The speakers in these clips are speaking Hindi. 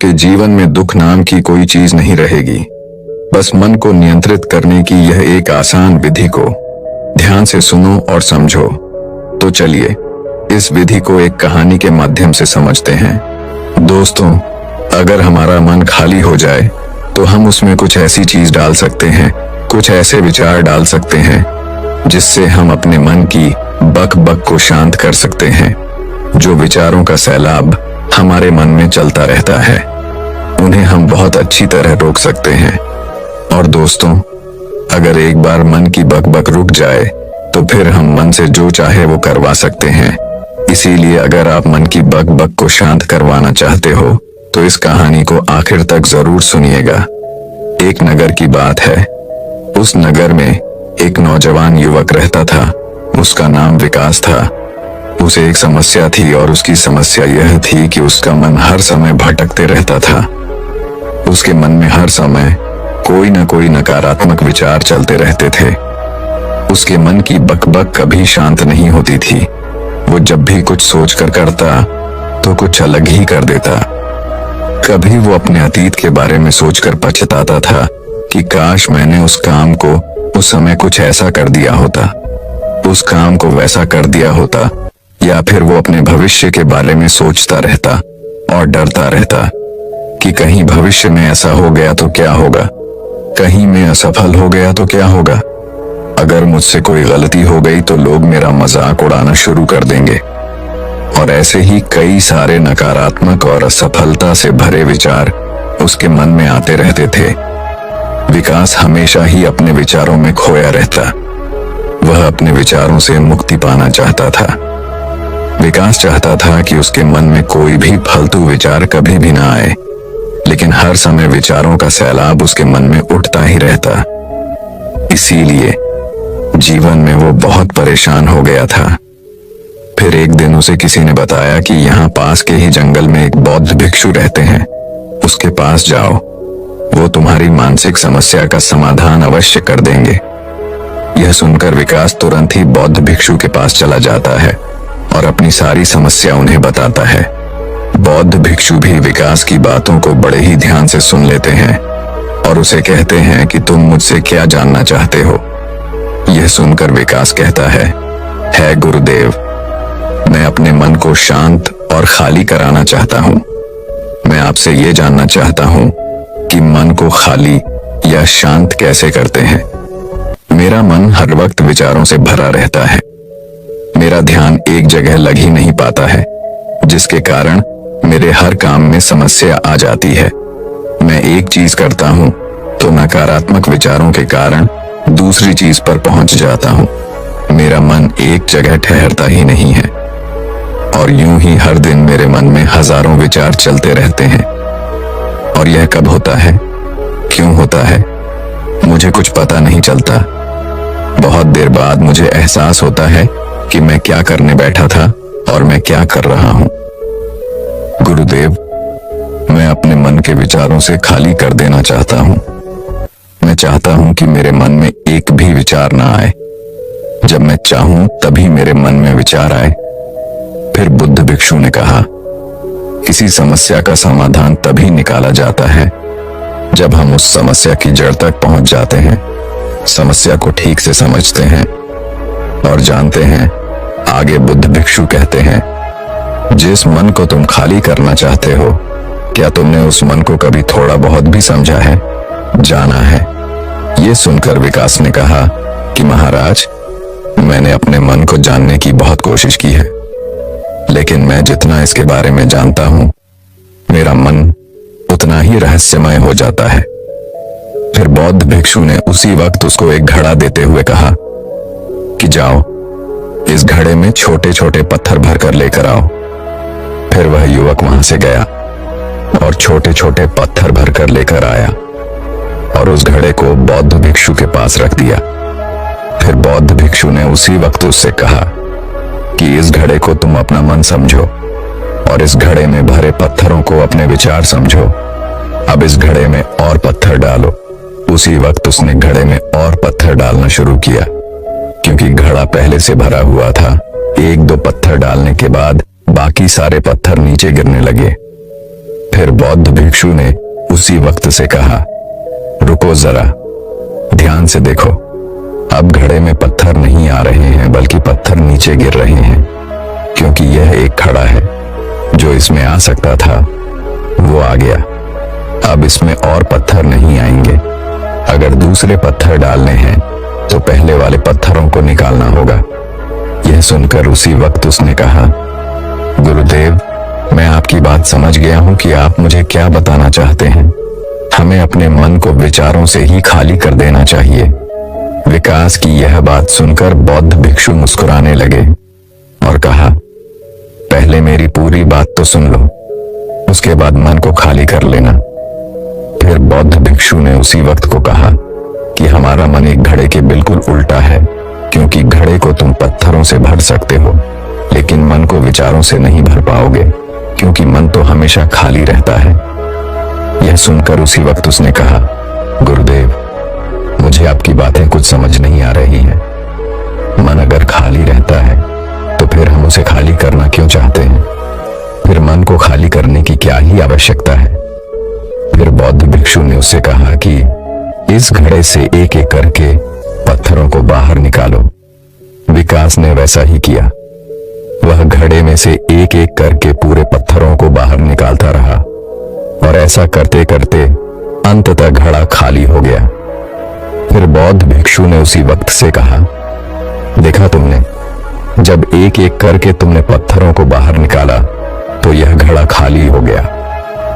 आपके जीवन में दुख नाम की कोई चीज नहीं रहेगी। बस मन को नियंत्रित करने की यह एक आसान विधि को ध्यान से सुनो और समझो। तो चलिए इस विधि को एक कहानी के माध्यम से समझते हैं। दोस्तों, अगर हमारा मन खाली हो जाए तो हम उसमें कुछ ऐसी चीज डाल सकते हैं, कुछ ऐसे विचार डाल सकते हैं जिससे हम अपने मन की बक बक को शांत कर सकते हैं। जो विचारों का सैलाब हमारे मन में चलता रहता है, उन्हें हम बहुत अच्छी तरह रोक सकते हैं। और दोस्तों, अगर एक बार मन की बक बक रुक जाए तो फिर हम मन से जो चाहे वो करवा सकते हैं। इसीलिए अगर आप मन की बक बक को शांत करवाना चाहते हो तो इस कहानी को आखिर तक जरूर सुनिएगा। एक नगर की बात है। उस नगर में एक नौजवान युवक रहता था। उसका नाम विकास था। उसे एक समस्या थी और उसकी समस्या यह थी कि उसका मन हर समय भटकते रहता था। उसके मन में हर समय कोई न कोई नकारात्मक विचार चलते रहते थे। उसके मन की बकबक कभी शांत नहीं होती थी। वो जब भी कुछ सोचकर करता तो कुछ अलग ही कर देता। कभी वो अपने अतीत के बारे में सोचकर पछताता था कि काश मैंने उस काम को उस समय कुछ ऐसा कर दिया होता, उस काम को वैसा कर दिया होता। या फिर वो अपने भविष्य के बारे में सोचता रहता और डरता रहता कि कहीं भविष्य में ऐसा हो गया तो क्या होगा, कहीं मैं असफल हो गया तो क्या होगा, अगर मुझसे कोई गलती हो गई तो लोग मेरा मजाक उड़ाना शुरू कर देंगे। और ऐसे ही कई सारे नकारात्मक और असफलता से भरे विचार उसके मन में आते रहते थे। विकास हमेशा ही अपने विचारों में खोया रहता। वह अपने विचारों से मुक्ति पाना चाहता था। विकास चाहता था कि उसके मन में कोई भी फालतू विचार कभी भी ना आए, लेकिन हर समय विचारों का सैलाब उसके मन में उठता ही रहता। इसीलिए जीवन में वो बहुत परेशान हो गया था। फिर एक दिन उसे किसी ने बताया कि यहाँ पास के ही जंगल में एक बौद्ध भिक्षु रहते हैं, उसके पास जाओ, वो तुम्हारी मानसिक समस्या का समाधान अवश्य कर देंगे। यह सुनकर विकास तुरंत ही बौद्ध भिक्षु के पास चला जाता है और अपनी सारी समस्या उन्हें बताता है। बौद्ध भिक्षु भी विकास की बातों को बड़े ही ध्यान से सुन लेते हैं और उसे कहते हैं कि तुम मुझसे क्या जानना चाहते हो। यह सुनकर विकास कहता है गुरुदेव, मैं अपने मन को शांत और खाली कराना चाहता हूँ। मैं आपसे ये जानना चाहता हूँ कि मन को खाली या शांत कैसे करते हैं। मेरा मन हर वक्त विचारों से भरा रहता है। मेरा ध्यान एक जगह लग ही नहीं पाता है, जिसके कारण मेरे हर काम में समस्या आ जाती है। मैं एक चीज करता हूँ तो नकारात्मक विचारों के कारण दूसरी चीज पर पहुंच जाता हूँ। मेरा मन एक जगह ठहरता ही नहीं है और यूं ही हर दिन मेरे मन में हजारों विचार चलते रहते हैं। और यह कब होता है, क्यों होता है, मुझे कुछ पता नहीं चलता। बहुत देर बाद मुझे एहसास होता है कि मैं क्या करने बैठा था और मैं क्या कर रहा हूं। गुरुदेव, मैं अपने मन के विचारों से खाली कर देना चाहता हूं। मैं चाहता हूं कि मेरे मन में एक भी विचार ना आए। जब मैं चाहूं तभी मेरे मन में विचार आए। फिर बुद्ध भिक्षु ने कहा, किसी समस्या का समाधान तभी निकाला जाता है जब हम उस समस्या की जड़ तक पहुंच जाते हैं, समस्या को ठीक से समझते हैं और जानते हैं। आगे बुद्ध भिक्षु कहते हैं, जिस मन को तुम खाली करना चाहते हो, क्या तुमने उस मन को कभी थोड़ा बहुत भी समझा है, जाना है? ये सुनकर विकास ने कहा कि महाराज, मैंने अपने मन को जानने की बहुत कोशिश की है, लेकिन मैं जितना इसके बारे में जानता हूं, मेरा मन उतना ही रहस्यमय हो जाता है। फिर बौद्ध भिक्षु ने उसी वक्त उसको एक घड़ा देते हुए कहा कि जाओ, इस घड़े में छोटे छोटे पत्थर भरकर लेकर आओ। फिर वह युवक वहां से गया और छोटे छोटे पत्थर भरकर लेकर आया और उस घड़े को बौद्ध भिक्षु के पास रख दिया। फिर बौद्ध भिक्षु ने उसी वक्त उससे कहा कि इस घड़े को तुम अपना मन समझो और इस घड़े में भरे पत्थरों को अपने विचार समझो। अब इस घड़े में और पत्थर डालो। उसी वक्त उसने घड़े में और पत्थर डालना शुरू किया। क्योंकि घड़ा पहले से भरा हुआ था, एक दो पत्थर डालने के बाद बाकी सारे पत्थर नीचे गिरने लगे। फिर बौद्ध भिक्षु ने उसी वक्त से कहा, रुको जरा, ध्यान से देखो। अब घड़े में पत्थर नहीं आ रहे हैं बल्कि पत्थर नीचे गिर रहे हैं, क्योंकि यह एक घड़ा है। जो इसमें आ सकता था वो आ गया। अब इसमें और पत्थर नहीं आएंगे। अगर दूसरे पत्थर डालने हैं तो पहले वाले पत्थरों को निकालना होगा। यह सुनकर उसी वक्त उसने कहा, गुरुदेव, मैं आपकी बात समझ गया हूं कि आप मुझे क्या बताना चाहते हैं। हमें अपने मन को विचारों से ही खाली कर देना चाहिए। विकास की यह बात सुनकर बौद्ध भिक्षु मुस्कुराने लगे और कहा, पहले मेरी पूरी बात तो सुन लो, उसके बाद मन को खाली कर लेना। फिर बौद्ध भिक्षु ने उसी वक्त को कहा कि हमारा मन एक घड़े के बिल्कुल उल्टा है, क्योंकि घड़े को तुम पत्थरों से भर सकते हो, लेकिन मन को विचारों से नहीं भर पाओगे, क्योंकि मन तो हमेशा खाली रहता है। यह सुनकर उसी वक्त उसने कहा, गुरुदेव, मुझे आपकी बातें कुछ समझ नहीं आ रही हैं। मन अगर खाली रहता है तो फिर हम उसे खाली करना क्यों चाहते हैं? फिर मन को खाली करने की क्या ही आवश्यकता है? फिर बौद्ध भिक्षु ने उससे कहा कि इस घड़े से एक एक करके पत्थरों को बाहर निकालो। विकास ने वैसा ही किया। वह घड़े में से एक एक करके पूरे पत्थरों को बाहर निकालता रहा और ऐसा करते करते अंततः घड़ा खाली हो गया। फिर बौद्ध भिक्षु ने उसी वक्त से कहा, देखा तुमने, जब एक एक करके तुमने पत्थरों को बाहर निकाला तो यह घड़ा खाली हो गया।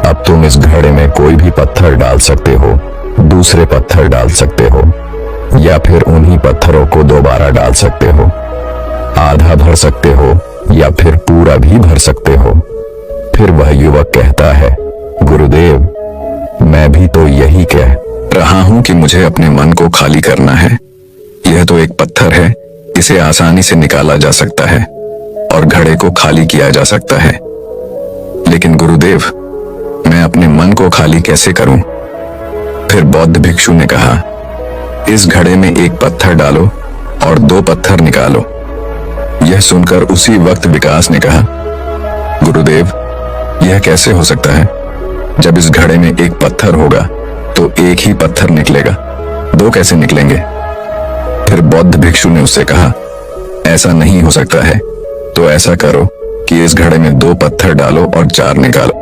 अब तुम इस घड़े में कोई भी पत्थर डाल सकते हो, दूसरे पत्थर डाल सकते हो, या फिर उन्हीं पत्थरों को दोबारा डाल सकते हो। आधा भर सकते हो या फिर पूरा भी भर सकते हो। फिर वह युवक कहता है, गुरुदेव, मैं भी तो यही कह रहा हूं कि मुझे अपने मन को खाली करना है। यह तो एक पत्थर है, इसे आसानी से निकाला जा सकता है और घड़े को खाली किया जा सकता है, लेकिन गुरुदेव, मैं अपने मन को खाली कैसे करूं? फिर बौद्ध भिक्षु ने कहा, इस घड़े में एक पत्थर डालो और दो पत्थर निकालो। यह सुनकर उसी वक्त विकास ने कहा, गुरुदेव, यह कैसे हो सकता है? जब इस घड़े में एक पत्थर होगा तो एक ही पत्थर निकलेगा, दो कैसे निकलेंगे? फिर बौद्ध भिक्षु ने उससे कहा, ऐसा नहीं हो सकता है, तो ऐसा करो कि इस घड़े में दो पत्थर डालो और चार निकालो।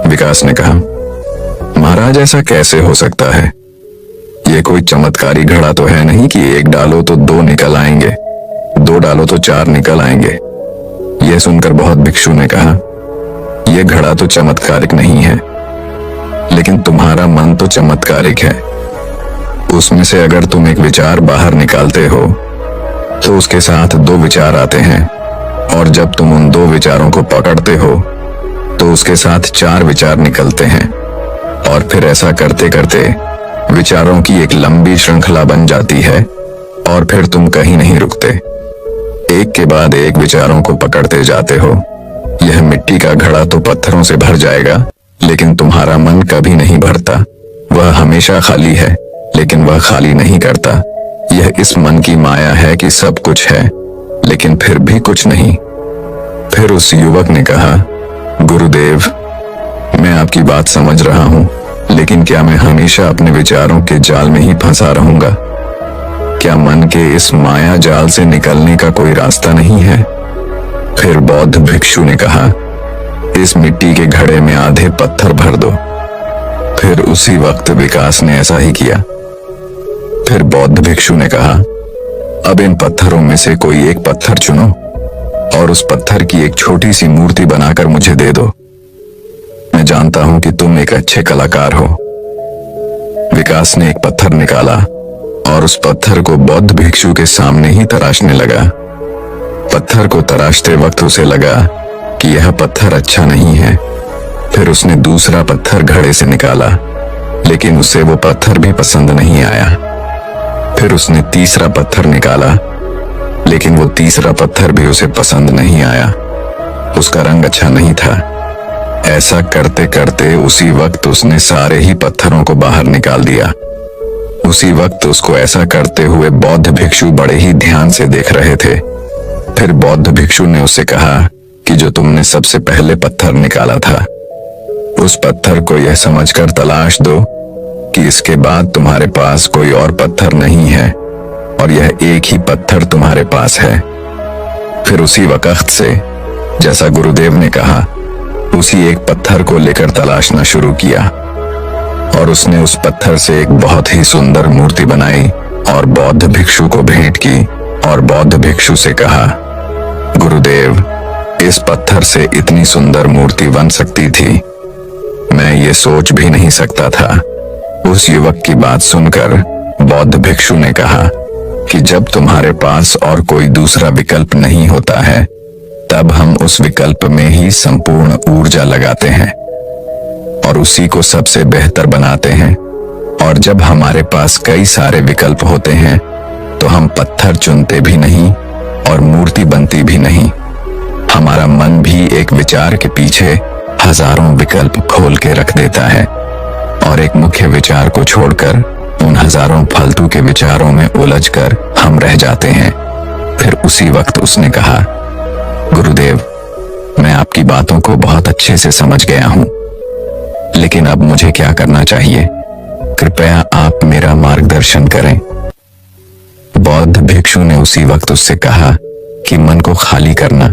विकास ने कहा, महाराज, ऐसा कैसे हो सकता है? यह कोई चमत्कारी घड़ा तो है नहीं कि एक डालो तो दो निकल आएंगे, दो डालो तो चार निकल आएंगे। यह सुनकर बौद्ध भिक्षु ने कहा, यह घड़ा तो चमत्कारिक नहीं है, लेकिन तुम्हारा मन तो चमत्कारिक है। उसमें से अगर तुम एक विचार बाहर निकालते हो तो उसके साथ दो विचार आते हैं, और जब तुम उन दो विचारों को पकड़ते हो तो उसके साथ चार विचार निकलते हैं, और फिर ऐसा करते करते विचारों की एक लंबी श्रृंखला बन जाती है, और फिर तुम कहीं नहीं रुकते। एक के बाद एक विचारों को पकड़ते जाते हो। यह मिट्टी का घड़ा तो पत्थरों से भर जाएगा, लेकिन तुम्हारा मन कभी नहीं भरता। वह हमेशा खाली है, लेकिन वह खाली नहीं करता। यह इस मन की माया है कि सब कुछ है, लेकिन फिर भी कुछ नहीं। फिर उस युवक ने कहा, गुरुदेव, मैं आपकी बात समझ रहा हूं, लेकिन क्या मैं हमेशा अपने विचारों के जाल में ही फंसा रहूंगा? क्या मन के इस माया जाल से निकलने का कोई रास्ता नहीं है? फिर बौद्ध भिक्षु ने कहा, इस मिट्टी के घड़े में आधे पत्थर भर दो। फिर उसी वक्त विकास ने ऐसा ही किया। फिर बौद्ध भिक्षु ने कहा, अब इन पत्थरों में से कोई एक पत्थर चुनो और उस पत्थर की एक छोटी सी मूर्ति बनाकर मुझे दे दो। मैं जानता हूं कि तुम एक अच्छे कलाकार हो। विकास ने एक पत्थर निकाला और उस पत्थर को बौद्ध भिक्षु के सामने ही तराशने लगा। पत्थर को तराशते वक्त उसे लगा कि यह पत्थर अच्छा नहीं है। फिर उसने दूसरा पत्थर घड़े से निकाला, लेकिन उसे वो पत्थर भी पसंद नहीं आया। फिर उसने तीसरा पत्थर निकाला, लेकिन वो तीसरा पत्थर भी उसे पसंद नहीं आया। उसका रंग अच्छा नहीं था। ऐसा करते करते उसी वक्त उसने सारे ही पत्थरों को बाहर निकाल दिया। उसी वक्त उसको ऐसा करते हुए बौद्ध भिक्षु बड़े ही ध्यान से देख रहे थे। फिर बौद्ध भिक्षु ने उससे कहा कि जो तुमने सबसे पहले पत्थर निकाला था, उस पत्थर को यह समझकर तलाश दो कि इसके बाद तुम्हारे पास कोई और पत्थर नहीं है और यह एक ही पत्थर तुम्हारे पास है। फिर उसी वक्त से, जैसा गुरुदेव ने कहा, उसी एक पत्थर को लेकर तलाशना शुरू किया और उसने उस पत्थर से एक बहुत ही सुंदर मूर्ति बनाई और बौद्ध भिक्षु को भेंट की और बौद्ध भिक्षु से कहा, गुरुदेव, इस पत्थर से इतनी सुंदर मूर्ति बन सकती थी, मैं ये सोच भी नहीं सकता था। उस युवक की बात सुनकर बौद्ध भिक्षु ने कहा कि जब तुम्हारे पास और कोई दूसरा विकल्प नहीं होता है, तब हम उस विकल्प में ही संपूर्ण ऊर्जा लगाते हैं और उसी को सबसे बेहतर बनाते हैं। और जब हमारे पास कई सारे विकल्प होते हैं तो हम पत्थर चुनते भी नहीं और मूर्ति बनती भी नहीं। हमारा मन भी एक विचार के पीछे हजारों विकल्प खोल के रख देता है और एक मुख्य विचार को छोड़कर उन हजारों फालतू के विचारों में उलझकर हम रह जाते हैं। फिर उसी वक्त उसने कहा, गुरुदेव, मैं आपकी बातों को बहुत अच्छे से समझ गया हूं, लेकिन अब मुझे क्या करना चाहिए? कृपया आप मेरा मार्गदर्शन करें। बौद्ध भिक्षु ने उसी वक्त उससे कहा कि मन को खाली करना,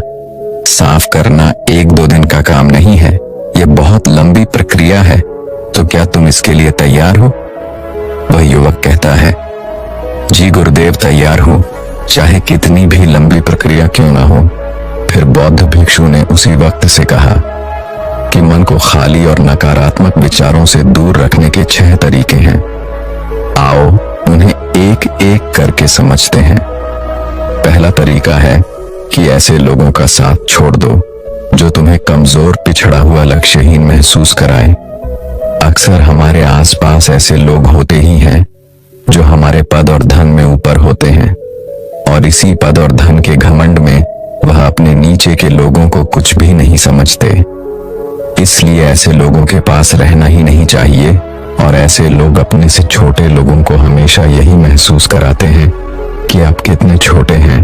साफ करना 1-2 दिन का काम नहीं है, यह बहुत लंबी प्रक्रिया है। तो क्या तुम इसके लिए तैयार हो? वह युवक कहता है, जी गुरुदेव, तैयार हूं, चाहे कितनी भी लंबी प्रक्रिया क्यों ना हो। फिर बौद्ध भिक्षु ने उसी वक्त से कहा कि मन को खाली और नकारात्मक विचारों से दूर रखने के 6 तरीके हैं। आओ उन्हें एक एक करके समझते हैं। पहला तरीका है कि ऐसे लोगों का साथ छोड़ दो जो तुम्हें कमजोर, पिछड़ा हुआ, लक्ष्यहीन महसूस कराए। अक्सर हमारे आसपास ऐसे लोग होते ही हैं जो हमारे पद और धन में ऊपर होते हैं और इसी पद और धन के घमंड में वह अपने नीचे के लोगों को कुछ भी नहीं समझते। इसलिए ऐसे लोगों के पास रहना ही नहीं चाहिए और ऐसे लोग अपने से छोटे लोगों को हमेशा यही महसूस कराते हैं कि आप कितने छोटे हैं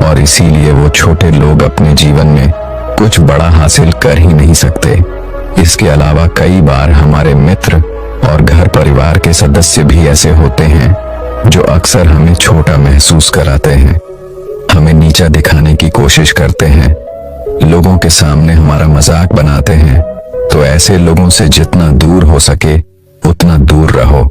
और इसीलिए वो छोटे लोग अपने जीवन में कुछ बड़ा हासिल कर ही नहीं सकते। इसके अलावा कई बार हमारे मित्र और घर परिवार के सदस्य भी ऐसे होते हैं जो अक्सर हमें छोटा महसूस कराते हैं, हमें नीचा दिखाने की कोशिश करते हैं, लोगों के सामने हमारा मजाक बनाते हैं। तो ऐसे लोगों से जितना दूर हो सके उतना दूर रहो।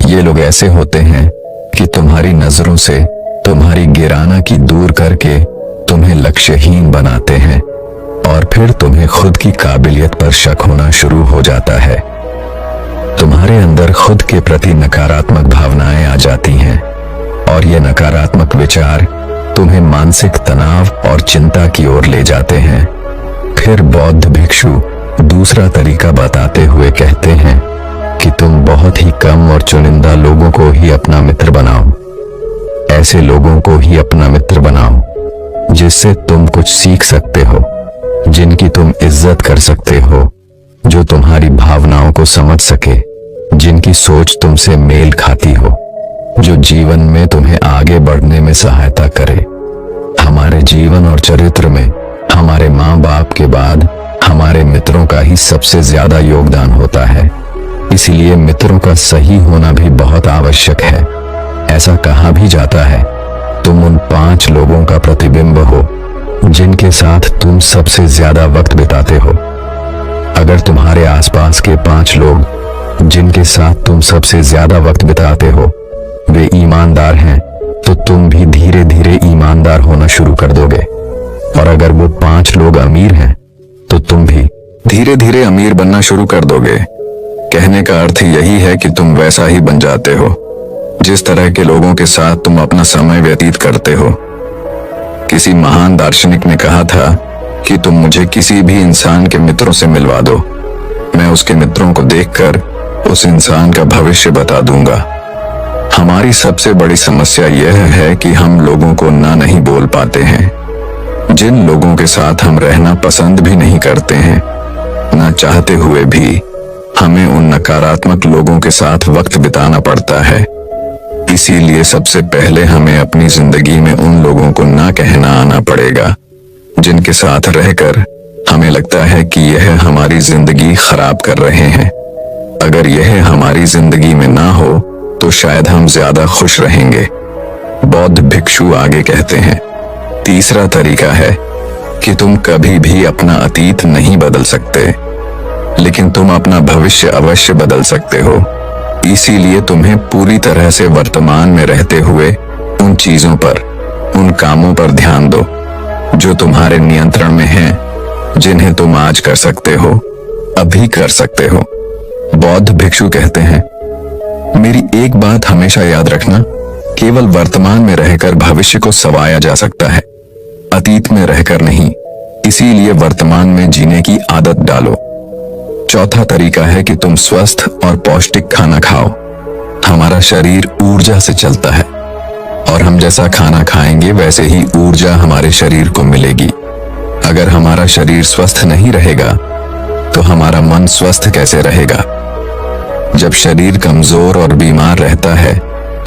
ये लोग ऐसे होते हैं कि तुम्हारी नजरों से तुम्हारी गिराना की दूर करके तुम्हें लक्ष्यहीन बनाते हैं और फिर तुम्हें खुद की काबिलियत पर शक होना शुरू हो जाता है। तुम्हारे अंदर खुद के प्रति नकारात्मक भावनाएं आ जाती हैं और ये नकारात्मक विचार तुम्हें मानसिक तनाव और चिंता की ओर ले जाते हैं। फिर बौद्ध भिक्षु दूसरा तरीका बताते हुए कहते हैं कि तुम बहुत ही कम और चुनिंदा लोगों को ही अपना मित्र बनाओ। ऐसे लोगों को ही अपना मित्र बनाओ जिससे तुम कुछ सीख सकते हो, जिनकी तुम इज्जत कर सकते हो, जो तुम्हारी भावनाओं को समझ सके, जिनकी सोच तुमसे मेल खाती हो, जो जीवन में तुम्हें आगे बढ़ने में सहायता करे। हमारे जीवन और चरित्र में हमारे माँ बाप के बाद हमारे मित्रों का ही सबसे ज्यादा योगदान होता है। इसीलिए मित्रों का सही होना भी बहुत आवश्यक है। ऐसा कहा भी जाता है, तुम उन 5 लोगों का प्रतिबिंब हो जिनके साथ तुम सबसे ज्यादा वक्त बिताते हो। अगर तुम्हारे आसपास के 5 लोग जिनके साथ तुम सबसे ज्यादा वक्त बिताते हो वे ईमानदार हैं, तो तुम भी धीरे धीरे ईमानदार होना शुरू कर दोगे। और अगर वो 5 लोग अमीर हैं, तो तुम भी धीरे धीरे अमीर बनना शुरू कर दोगे। कहने का अर्थ यही है कि तुम वैसा ही बन जाते हो जिस तरह के लोगों के साथ तुम अपना समय व्यतीत करते हो। किसी महान दार्शनिक ने कहा था कि तुम मुझे किसी भी इंसान के मित्रों से मिलवा दो, मैं उसके मित्रों को देखकर उस इंसान का भविष्य बता दूंगा। हमारी सबसे बड़ी समस्या यह है कि हम लोगों को ना नहीं बोल पाते हैं। जिन लोगों के साथ हम रहना पसंद भी नहीं करते हैं, ना चाहते हुए भी हमें उन नकारात्मक लोगों के साथ वक्त बिताना पड़ता है। इसीलिए सबसे पहले हमें अपनी जिंदगी में उन लोगों को ना कहना आना पड़ेगा जिनके साथ रहकर हमें लगता है कि यह हमारी जिंदगी खराब कर रहे हैं। अगर यह हमारी जिंदगी में ना हो तो शायद हम ज्यादा खुश रहेंगे। बौद्ध भिक्षु आगे कहते हैं, तीसरा तरीका है कि तुम कभी भी अपना अतीत नहीं बदल सकते, लेकिन तुम अपना भविष्य अवश्य बदल सकते हो। इसीलिए तुम्हें पूरी तरह से वर्तमान में रहते हुए उन चीजों पर, उन कामों पर ध्यान दो जो तुम्हारे नियंत्रण में हैं, जिन्हें तुम आज कर सकते हो, अभी कर सकते हो। बौद्ध भिक्षु कहते हैं, मेरी एक बात हमेशा याद रखना, केवल वर्तमान में रहकर भविष्य को संवारा जा सकता है, अतीत में रहकर नहीं। इसीलिए वर्तमान में जीने की आदत डालो। चौथा तरीका है कि तुम स्वस्थ और पौष्टिक खाना खाओ। हमारा शरीर ऊर्जा से चलता है और हम जैसा खाना खाएंगे वैसे ही ऊर्जा हमारे शरीर को मिलेगी। अगर हमारा शरीर स्वस्थ नहीं रहेगा तो हमारा मन स्वस्थ कैसे रहेगा? जब शरीर कमजोर और बीमार रहता है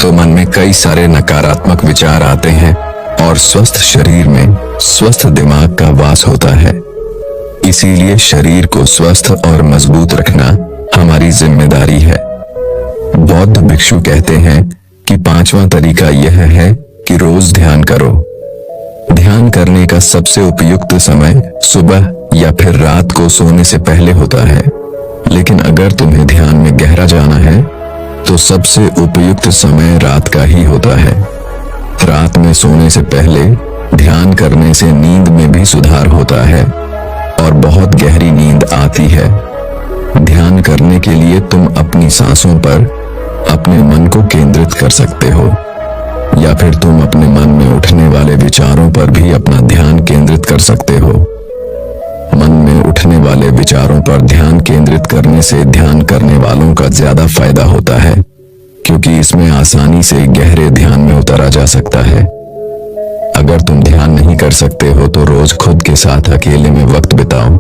तो मन में कई सारे नकारात्मक विचार आते हैं और स्वस्थ शरीर में स्वस्थ दिमाग का वास होता है। इसीलिए शरीर को स्वस्थ और मजबूत रखना हमारी जिम्मेदारी है। बौद्ध भिक्षु कहते हैं कि पांचवा तरीका यह है कि रोज ध्यान करो। ध्यान करने का सबसे उपयुक्त समय सुबह या फिर रात को सोने से पहले होता है, लेकिन अगर तुम्हें ध्यान में गहरा जाना है तो सबसे उपयुक्त समय रात का ही होता है। रात में सोने से पहले ध्यान करने से नींद में भी सुधार होता है और बहुत गहरी नींद आती है। ध्यान करने के लिए तुम अपनी सांसों पर अपने मन को केंद्रित कर सकते हो, या फिर तुम अपने मन में उठने वाले विचारों पर भी अपना ध्यान केंद्रित कर सकते हो। मन में उठने वाले विचारों पर ध्यान केंद्रित करने से ध्यान करने वालों का ज्यादा फायदा होता है, क्योंकि इसमें आसानी से गहरे ध्यान में उतरा जा सकता है। अगर तुम ध्यान नहीं कर सकते हो तो रोज खुद के साथ अकेले में वक्त बिताओ।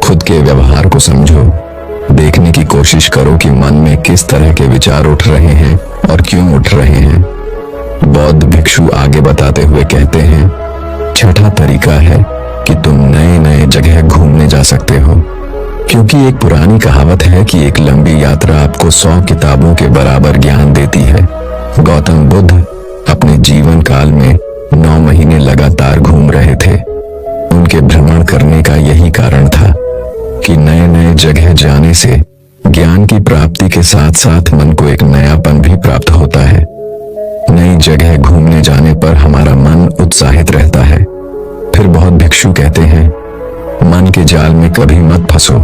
खुद के व्यवहार को समझो, देखने की कोशिश करो कि मन में किस तरह के विचार उठ रहे हैं और क्यों उठ रहे हैं। बौद्ध भिक्षु आगे बताते हुए कहते हैं, छठा तरीका है कि तुम नए नए जगह घूमने जा सकते हो, क्योंकि एक पुरानी कहावत है कि एक लंबी यात्रा आपको 100 किताबों के बराबर ज्ञान देती है। गौतम बुद्ध अपने जीवन काल में 9 महीने लगातार घूम रहे थे। उनके भ्रमण करने का यही कारण था कि नए नए जगह जाने से ज्ञान की प्राप्ति के साथ साथ मन को एक नयापन भी प्राप्त होता है। नई जगह घूमने जाने पर हमारा मन उत्साहित रहता है। फिर बहुत भिक्षु कहते हैं, मन के जाल में कभी मत फंसो।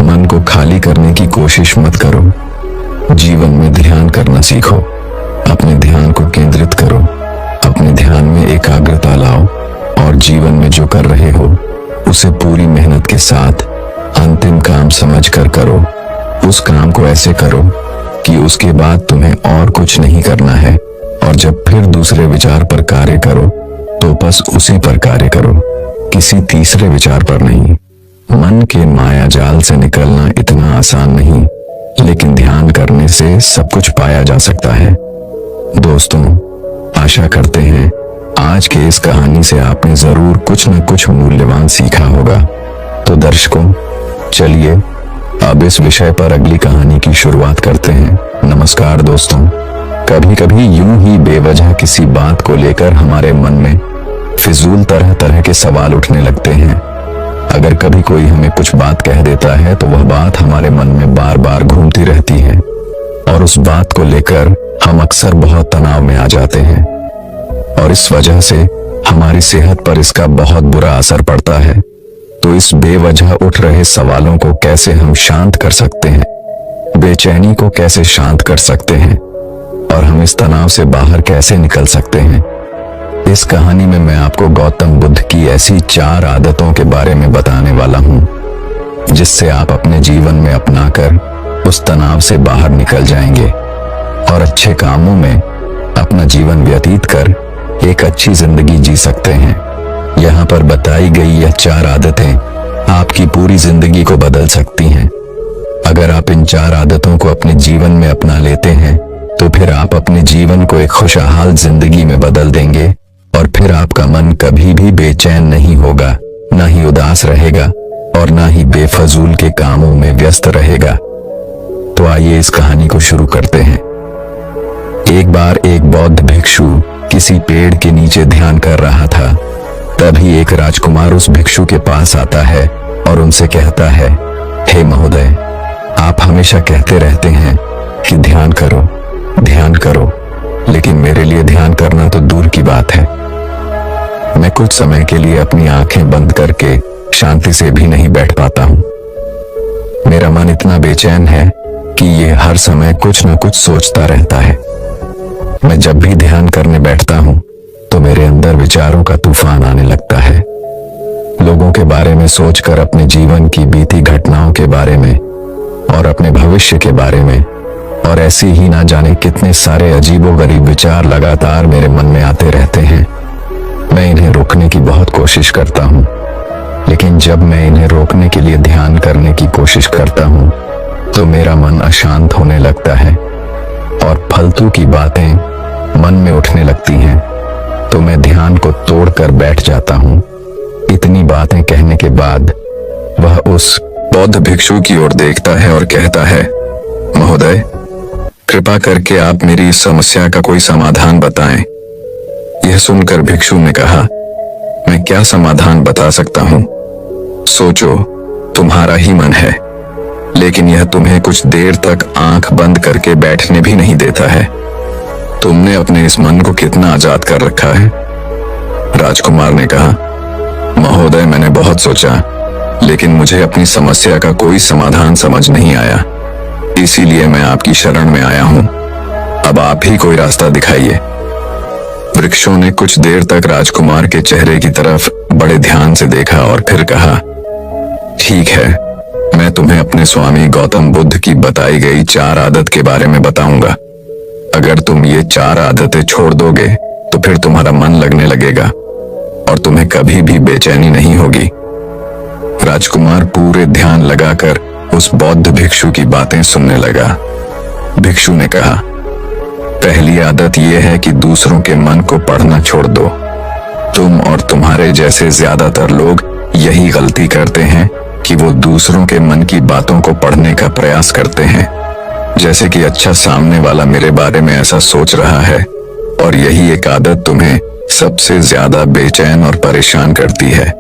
मन को खाली करने की कोशिश मत करो। जीवन में ध्यान करना सीखो। अपने ध्यान को केंद्रित करो, अपने ध्यान में एकाग्रता लाओ और जीवन में जो कर रहे हो उसे पूरी मेहनत के साथ अंतिम काम समझकर करो। उस काम को ऐसे करो कि उसके बाद तुम्हें और कुछ नहीं करना है, और जब फिर दूसरे विचार पर कार्य करो तो बस उसी पर कार्य करो, किसी तीसरे विचार पर नहीं। मन के माया जाल से निकलना इतना आसान नहीं, लेकिन ध्यान करने से सब कुछ पाया जा सकता है। दोस्तों, आशा करते हैं आज के इस कहानी से आपने जरूर कुछ न कुछ मूल्यवान सीखा होगा। तो दर्शकों, चलिए अब इस विषय पर अगली कहानी की शुरुआत करते हैं। नमस्कार दोस्तों, कभी कभी यूं ही बेवजह किसी बात को लेकर हमारे मन में फिजूल तरह तरह के सवाल उठने लगते हैं। अगर कभी कोई हमें कुछ बात कह देता है तो वह बात हमारे मन में बार बार घूमती रहती है और उस बात को लेकर हम अक्सर बहुत तनाव में आ जाते हैं, और इस वजह से हमारी सेहत पर इसका बहुत बुरा असर पड़ता है। तो इस बेवजह उठ रहे सवालों को कैसे हम शांत कर सकते हैं, बेचैनी को कैसे शांत कर सकते हैं, और हम इस तनाव से बाहर कैसे निकल सकते हैं, इस कहानी में मैं आपको गौतम बुद्ध की ऐसी 4 आदतों के बारे में बताने वाला हूं, जिससे आप अपने जीवन में अपनाकर उस तनाव से बाहर निकल जाएंगे और अच्छे कामों में अपना जीवन व्यतीत कर एक अच्छी जिंदगी जी सकते हैं। यहाँ पर बताई गई यह 4 आदतें आपकी पूरी जिंदगी को बदल सकती हैं। अगर आप इन 4 आदतों को अपने जीवन में अपना लेते हैं तो फिर आप अपने जीवन को एक खुशहाल जिंदगी में बदल देंगे और फिर आपका मन कभी भी बेचैन नहीं होगा। ना ही उदास रहेगा और ना ही बेफजूल के कामों में व्यस्त रहेगा। तो आइए इस कहानी को शुरू करते हैं। एक बार एक बौद्ध भिक्षु किसी पेड़ के नीचे ध्यान कर रहा था। तभी एक राजकुमार उस भिक्षु के पास आता है और उनसे कहता है, हे महोदय, आप हमेशा कहते रहते हैं कि ध्यान करो, लेकिन मेरे लिए ध्यान करना तो दूर की बात है। मैं कुछ समय के लिए अपनी आंखें बंद करके शांति से भी नहीं बैठ पाता हूं। मेरा मन इतना बेचैन है कि ये हर समय कुछ न कुछ सोचता रहता है। मैं जब भी ध्यान करने बैठता हूं तो मेरे अंदर विचारों का तूफान आने लगता है। लोगों के बारे में सोचकर, अपने जीवन की बीती घटनाओं के बारे में और अपने भविष्य के बारे में, और ऐसी ही ना जाने कितने सारे अजीबोगरीब विचार लगातार मेरे मन में आते रहते हैं। मैं इन्हें रोकने की बहुत कोशिश करता हूं, लेकिन जब मैं इन्हें रोकने के लिए ध्यान करने की कोशिश करता हूं तो मेरा मन अशांत होने लगता है और फालतू की बातें मन में उठने लगती हैं। तो मैं ध्यान को तोड़कर बैठ जाता हूं। इतनी बातें कहने के बाद वह उस बौद्ध भिक्षु की ओर देखता है और कहता है, महोदय, कृपा करके आप मेरी इस समस्या का कोई समाधान बताएं। यह सुनकर भिक्षु ने कहा, मैं क्या समाधान बता सकता हूं? सोचो, तुम्हारा ही मन है, लेकिन यह तुम्हें कुछ देर तक आंख बंद करके बैठने भी नहीं देता है। तुमने अपने इस मन को कितना आजाद कर रखा है? राजकुमार ने कहा, महोदय, मैंने बहुत सोचा, लेकिन मुझे अपनी समस्या का कोई समाधान समझ नहीं आया। इसीलिए मैं आपकी शरण में आया हूं। अब आप ही कोई रास्ता दिखाइए। वृक्षों ने कुछ देर तक राजकुमार के चेहरे की तरफ बड़े ध्यान से देखा और फिर कहा, ठीक है, मैं तुम्हें अपने स्वामी गौतम बुद्ध की बताई गई 4 आदत के बारे में बताऊंगा। अगर तुम ये 4 आदतें छोड़ दोगे तो फिर तुम्हारा मन लगने लगेगा और तुम्हें कभी भी बेचैनी नहीं होगी। राजकुमार पूरे ध्यान लगाकर उस बौद्ध भिक्षु की बातें सुनने लगा। भिक्षु ने कहा, पहली आदत यह है कि दूसरों के मन को पढ़ना छोड़ दो। तुम और तुम्हारे जैसे ज्यादातर लोग यही गलती करते हैं कि वो दूसरों के मन की बातों को पढ़ने का प्रयास करते हैं। जैसे कि अच्छा, सामने वाला मेरे बारे में ऐसा सोच रहा है, और यही एक आदत तुम्हें सबसे ज्यादा बेचैन और परेशान करती है।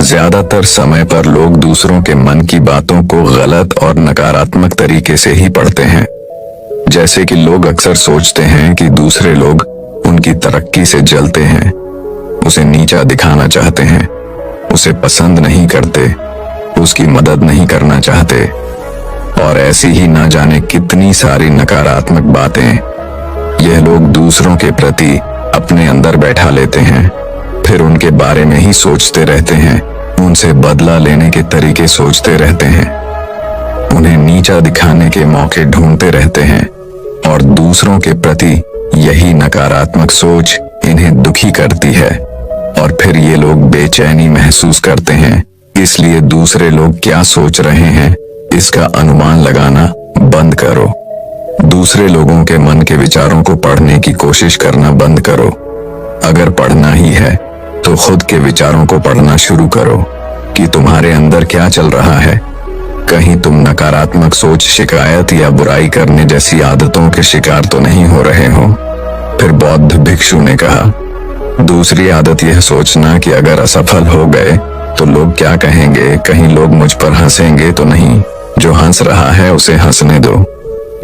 ज्यादातर समय पर लोग दूसरों के मन की बातों को गलत और नकारात्मक तरीके से ही पढ़ते हैं। जैसे कि लोग अक्सर सोचते हैं कि दूसरे लोग उनकी तरक्की से जलते हैं, उसे नीचा दिखाना चाहते हैं, उसे पसंद नहीं करते, उसकी मदद नहीं करना चाहते, और ऐसी ही ना जाने कितनी सारी नकारात्मक बातें यह लोग दूसरों के प्रति अपने अंदर बैठा लेते हैं। फिर उनके बारे में ही सोचते रहते हैं, उनसे बदला लेने के तरीके सोचते रहते हैं, उन्हें नीचा दिखाने के मौके ढूंढते रहते हैं, और दूसरों के प्रति यही नकारात्मक सोच इन्हें दुखी करती है। और फिर ये लोग बेचैनी महसूस करते हैं, इसलिए दूसरे लोग क्या सोच रहे हैं इसका अनुमान लगाना बंद करो। दूसरे लोगों के मन के विचारों को पढ़ने की कोशिश करना बंद करो। अगर पढ़ना ही है तो खुद के विचारों को पढ़ना शुरू करो कि तुम्हारे अंदर क्या चल रहा है। कहीं तुम नकारात्मक सोच, शिकायत या बुराई करने जैसी आदतों के शिकार तो नहीं हो रहे हो। फिर बौद्ध भिक्षु ने कहा, दूसरी आदत यह सोचना कि अगर असफल हो गए तो लोग क्या कहेंगे, कहीं लोग मुझ पर हंसेंगे तो नहीं। जो हंस रहा है उसे हंसने दो।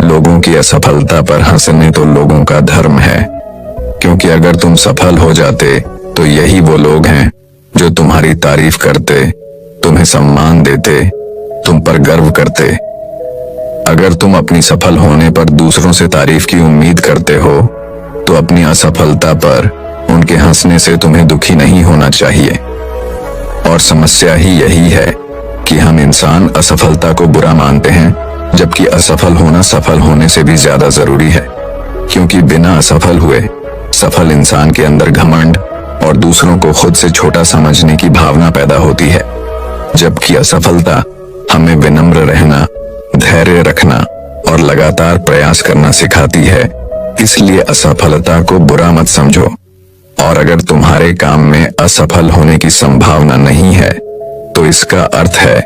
लोगों की असफलता पर हंसने तो लोगों का धर्म है, क्योंकि अगर तुम सफल हो जाते तो यही वो लोग हैं जो तुम्हारी तारीफ करते, तुम्हें सम्मान देते, तुम पर गर्व करते। अगर तुम अपनी सफल होने पर दूसरों से तारीफ की उम्मीद करते हो तो अपनी असफलता पर उनके हंसने से तुम्हें दुखी नहीं होना चाहिए। और समस्या ही यही है कि हम इंसान असफलता को बुरा मानते हैं, जबकि असफल होना सफल होने से भी ज्यादा जरूरी है। क्योंकि बिना असफल हुए सफल इंसान के अंदर घमंड और दूसरों को खुद से छोटा समझने की भावना पैदा होती है, जबकि असफलता हमें विनम्र रहना, धैर्य रखना और लगातार प्रयास करना सिखाती है। इसलिए असफलता को बुरा मत समझो, और अगर तुम्हारे काम में असफल होने की संभावना नहीं है तो इसका अर्थ है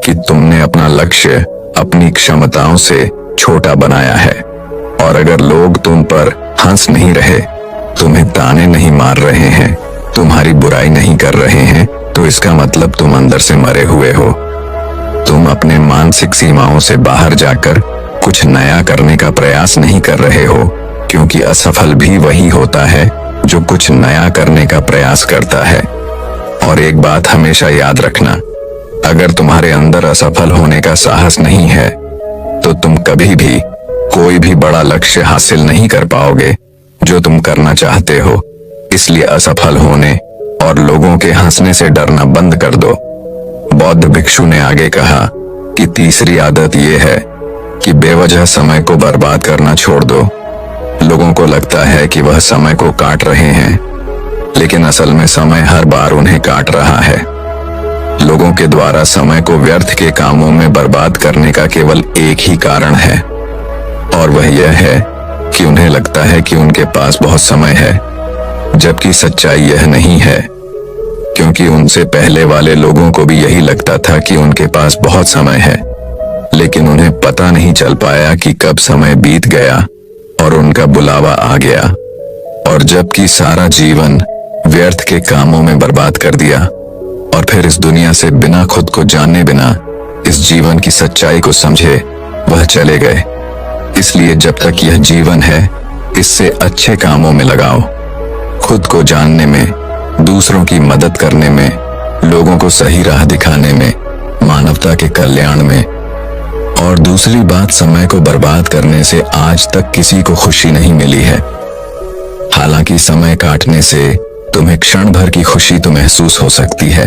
कि तुमने अपना लक्ष्य अपनी क्षमताओं से छोटा बनाया है। और अगर लोग तुम पर हंस नहीं रहे, तुम्हें ताने नहीं मार रहे हैं, तुम्हारी बुराई नहीं कर रहे हैं, तो इसका मतलब तुम अंदर से मरे हुए हो। तुम अपने मानसिक सीमाओं से बाहर जाकर कुछ नया करने का प्रयास नहीं कर रहे हो, क्योंकि असफल भी वही होता है जो कुछ नया करने का प्रयास करता है। और एक बात हमेशा याद रखना, अगर तुम्हारे अंदर असफल होने का साहस नहीं है तो तुम कभी भी कोई भी बड़ा लक्ष्य हासिल नहीं कर पाओगे जो तुम करना चाहते हो। इसलिए असफल होने और लोगों के हंसने से डरना बंद कर दो। बौद्ध भिक्षु ने आगे कहा कि तीसरी आदत यह है कि बेवजह समय को बर्बाद करना छोड़ दो। लोगों को लगता है कि वह समय को काट रहे हैं, लेकिन असल में समय हर बार उन्हें काट रहा है। लोगों के द्वारा समय को व्यर्थ के कामों में बर्बाद करने का केवल एक ही कारण है, और वह यह है कि उन्हें लगता है कि उनके पास बहुत समय है, जबकि सच्चाई यह नहीं है। क्योंकि उनसे पहले वाले लोगों को भी यही लगता था कि उनके पास बहुत समय है, लेकिन उन्हें पता नहीं चल पाया कि कब समय बीत गया और उनका बुलावा आ गया। और जबकि सारा जीवन व्यर्थ के कामों में बर्बाद कर दिया और फिर इस दुनिया से बिना खुद को जाने बिना इस जीवन की सच्चाई को समझे वह चले गए। इसलिए जब तक यह जीवन है, इससे अच्छे कामों में लगाओ, खुद को जानने में, दूसरों की मदद करने में, लोगों को सही राह दिखाने में, मानवता के कल्याण में। और दूसरी बात, समय को बर्बाद करने से आज तक किसी को खुशी नहीं मिली है। हालांकि समय काटने से तुम्हें क्षण भर की खुशी तो महसूस हो सकती है,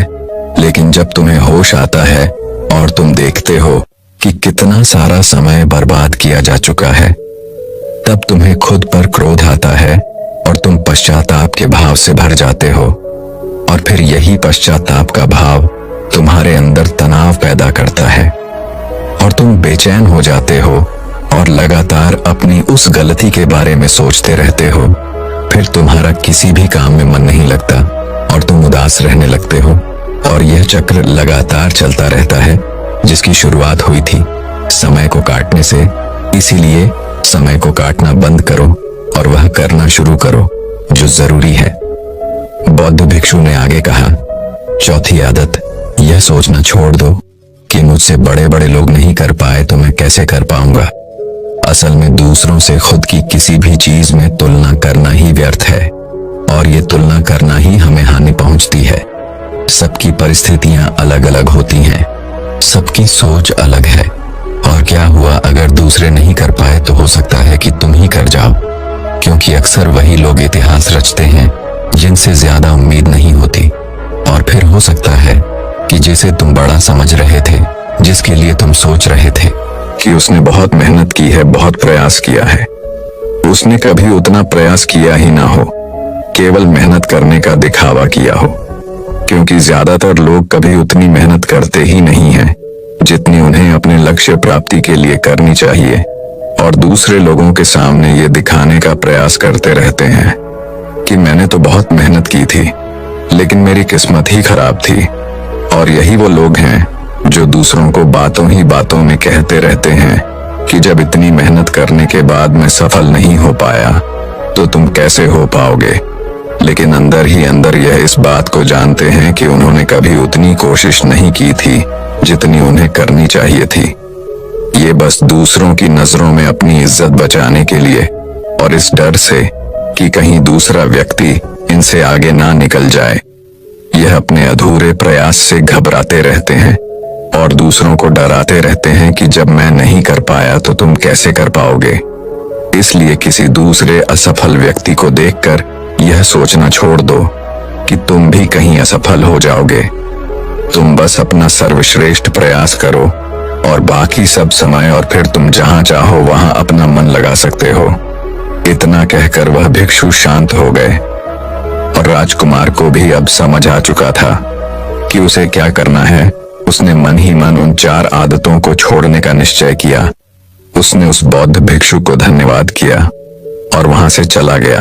लेकिन जब तुम्हें होश आता है और तुम देखते हो कि कितना सारा समय बर्बाद किया जा चुका है, तब तुम्हें खुद पर क्रोध आता है और तुम पश्चाताप के भाव से भर जाते हो। और फिर यही पश्चाताप का भाव तुम्हारे अंदर तनाव पैदा करता है और तुम बेचैन हो जाते हो और लगातार अपनी उस गलती के बारे में सोचते रहते हो। फिर तुम्हारा किसी भी काम में मन नहीं लगता और तुम उदास रहने लगते हो, और यह चक्र लगातार चलता रहता है जिसकी शुरुआत हुई थी समय को काटने से। इसीलिए समय को काटना बंद करो और वह करना शुरू करो जो जरूरी है। बौद्ध भिक्षु ने आगे कहा, चौथी आदत, यह सोचना छोड़ दो कि मुझसे बड़े बड़े लोग नहीं कर पाए तो मैं कैसे कर पाऊंगा। असल में दूसरों से खुद की किसी भी चीज में तुलना करना ही व्यर्थ है, और ये तुलना करना ही हमें हानि पहुंचती है। सबकी परिस्थितियां अलग अलग होती हैं, सबकी सोच अलग है, और क्या हुआ अगर दूसरे नहीं कर पाए तो हो सकता है कि तुम ही कर जाओ, क्योंकि अक्सर वही लोग इतिहास रचते हैं जिनसे ज्यादा उम्मीद नहीं होती। और फिर हो सकता है कि जिसे तुम बड़ा समझ रहे थे, जिसके लिए तुम सोच रहे थे कि उसने बहुत मेहनत की है, बहुत प्रयास किया है, उसने कभी उतना प्रयास किया ही ना हो, केवल मेहनत करने का दिखावा किया हो। क्योंकि ज्यादातर लोग कभी उतनी मेहनत करते ही नहीं हैं जितनी उन्हें अपने लक्ष्य प्राप्ति के लिए करनी चाहिए, और दूसरे लोगों के सामने ये दिखाने का प्रयास करते रहते हैं कि मैंने तो बहुत मेहनत की थी, लेकिन मेरी किस्मत ही खराब थी। और यही वो लोग हैं जो दूसरों को बातों ही बातों में कहते रहते हैं कि जब इतनी मेहनत करने के बाद मैं सफल नहीं हो पाया तो तुम कैसे हो पाओगे। लेकिन अंदर ही अंदर यह इस बात को जानते हैं कि उन्होंने कभी उतनी कोशिश नहीं की थी जितनी उन्हें करनी चाहिए थी। ये बस दूसरों की नजरों में अपनी इज्जत बचाने के लिए और इस डर से कि कहीं दूसरा व्यक्ति इनसे आगे ना निकल जाए, यह अपने अधूरे प्रयास से घबराते रहते हैं और दूसरों को डराते रहते हैं कि जब मैं नहीं कर पाया तो तुम कैसे कर पाओगे। इसलिए किसी दूसरे असफल व्यक्ति को देखकर यह सोचना छोड़ दो कि तुम भी कहीं असफल हो जाओगे। तुम बस अपना सर्वश्रेष्ठ प्रयास करो और बाकी सब समय और फिर तुम जहां चाहो वहां अपना मन लगा सकते हो। इतना कहकर वह भिक्षु शांत हो गए और राजकुमार को भी अब समझ आ चुका था कि उसे क्या करना है। उसने मन ही मन उन 4 आदतों को छोड़ने का निश्चय किया। उसने उस बौद्ध भिक्षु को धन्यवाद किया और वहां से चला गया।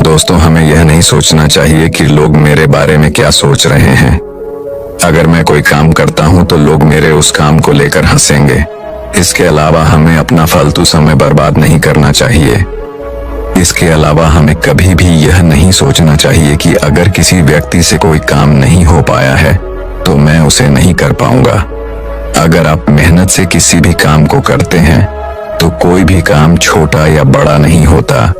दोस्तों, हमें यह नहीं सोचना चाहिए कि लोग मेरे बारे में क्या सोच रहे हैं। अगर मैं कोई काम करता हूं तो लोग मेरे उस काम को लेकर हंसेंगे। इसके अलावा हमें अपना फालतू समय बर्बाद नहीं करना चाहिए। इसके अलावा हमें कभी भी यह नहीं सोचना चाहिए कि अगर किसी व्यक्ति से कोई काम नहीं हो पाया है तो मैं उसे नहीं कर पाऊंगा। अगर आप मेहनत से किसी भी काम को करते हैं तो कोई भी काम छोटा या बड़ा नहीं होता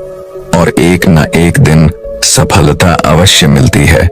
और एक न एक दिन सफलता अवश्य मिलती है।